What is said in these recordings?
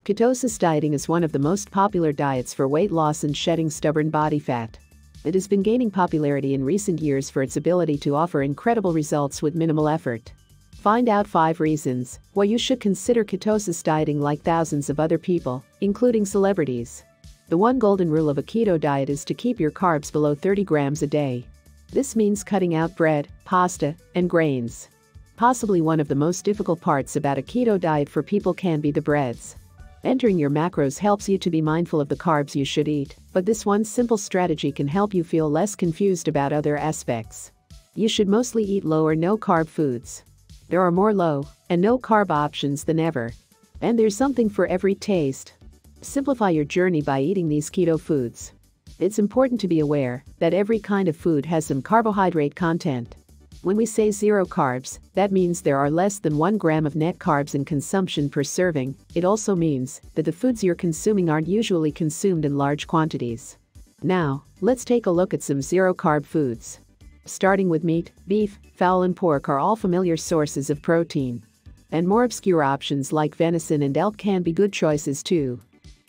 Ketosis dieting is one of the most popular diets for weight loss and shedding stubborn body fat. It has been gaining popularity in recent years for its ability to offer incredible results with minimal effort. Find out 5 reasons why you should consider ketosis dieting like thousands of other people, including celebrities. The one golden rule of a keto diet is to keep your carbs below 30 grams a day. This means cutting out bread, pasta, and grains. Possibly one of the most difficult parts about a keto diet for people can be the breads. Entering your macros helps you to be mindful of the carbs you should eat, but this one simple strategy can help you feel less confused about other aspects. You should mostly eat low or no carb foods. There are more low and no carb options than ever. And there's something for every taste. Simplify your journey by eating these keto foods. It's important to be aware that every kind of food has some carbohydrate content. When we say zero carbs, that means there are less than 1 gram of net carbs in consumption per serving. It also means that the foods you're consuming aren't usually consumed in large quantities. Now, let's take a look at some zero-carb foods. Starting with meat, beef, fowl and pork are all familiar sources of protein. And more obscure options like venison and elk can be good choices too.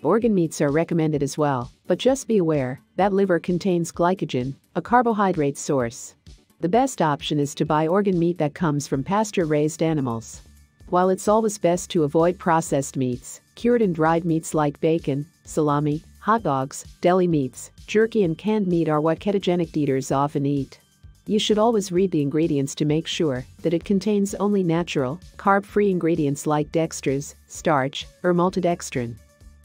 Organ meats are recommended as well, but just be aware that liver contains glycogen, a carbohydrate source. The best option is to buy organ meat that comes from pasture-raised animals. While it's always best to avoid processed meats, cured and dried meats like bacon, salami, hot dogs, deli meats, jerky and canned meat are what ketogenic eaters often eat. You should always read the ingredients to make sure that it contains only natural, carb-free ingredients like dextrose, starch, or maltodextrin.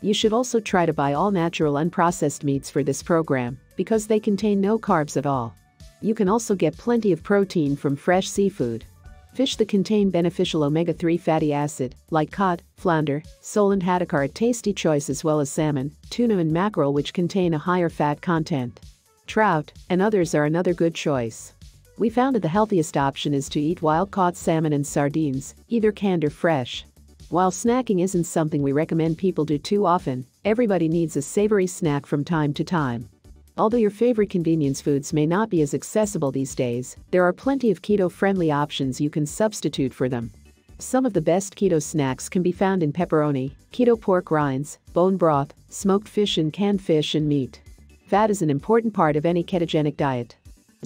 You should also try to buy all natural unprocessed meats for this program, because they contain no carbs at all. You can also get plenty of protein from fresh seafood. Fish that contain beneficial omega-3 fatty acid, like cod, flounder, sole and haddock are a tasty choice, as well as salmon, tuna and mackerel, which contain a higher fat content. Trout and others are another good choice. We found that the healthiest option is to eat wild-caught salmon and sardines, either canned or fresh. While snacking isn't something we recommend people do too often, everybody needs a savory snack from time to time. Although your favorite convenience foods may not be as accessible these days, there are plenty of keto-friendly options you can substitute for them. Some of the best keto snacks can be found in pepperoni, keto pork rinds, bone broth, smoked fish and canned fish and meat. Fat is an important part of any ketogenic diet.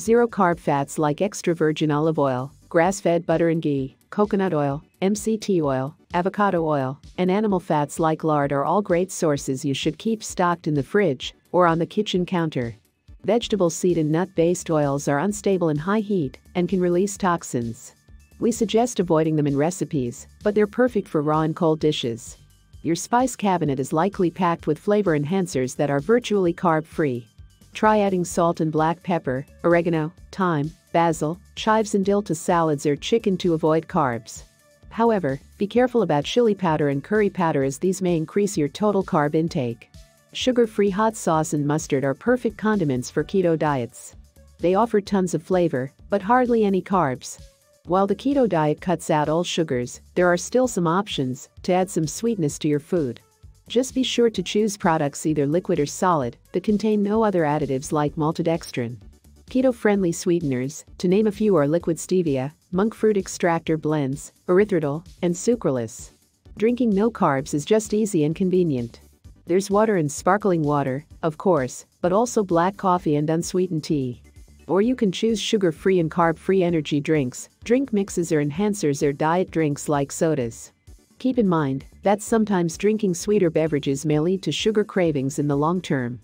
Zero-carb fats like extra virgin olive oil, grass-fed butter and ghee, coconut oil, MCT oil, avocado oil, and animal fats like lard are all great sources you should keep stocked in the fridge or on the kitchen counter. Vegetable seed and nut-based oils are unstable in high heat and can release toxins. We suggest avoiding them in recipes, but they're perfect for raw and cold dishes. Your spice cabinet is likely packed with flavor enhancers that are virtually carb-free. Try adding salt and black pepper, oregano, thyme, basil, chives and dill to salads or chicken to avoid carbs. However, be careful about chili powder and curry powder, as these may increase your total carb intake. Sugar-free hot sauce and mustard are perfect condiments for keto diets. They offer tons of flavor, but hardly any carbs. While the keto diet cuts out all sugars, there are still some options to add some sweetness to your food. Just be sure to choose products, either liquid or solid, that contain no other additives like maltodextrin. Keto-friendly sweeteners, to name a few, are liquid stevia, monk fruit extractor blends, erythritol, and sucralose. Drinking no carbs is just easy and convenient. There's water and sparkling water, of course, but also black coffee and unsweetened tea. Or you can choose sugar-free and carb-free energy drinks, drink mixes or enhancers, or diet drinks like sodas. Keep in mind that sometimes drinking sweeter beverages may lead to sugar cravings in the long term.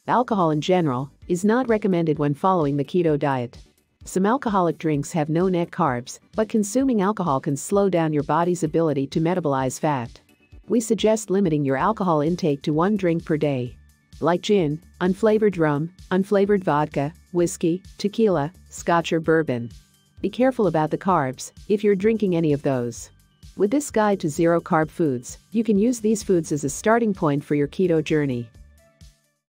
Alcohol in general is not recommended when following the keto diet. Some alcoholic drinks have no net carbs, but consuming alcohol can slow down your body's ability to metabolize fat. We suggest limiting your alcohol intake to 1 drink per day. Like gin, unflavored rum, unflavored vodka, whiskey, tequila, scotch or bourbon. Be careful about the carbs if you're drinking any of those. With this guide to zero-carb foods, you can use these foods as a starting point for your keto journey.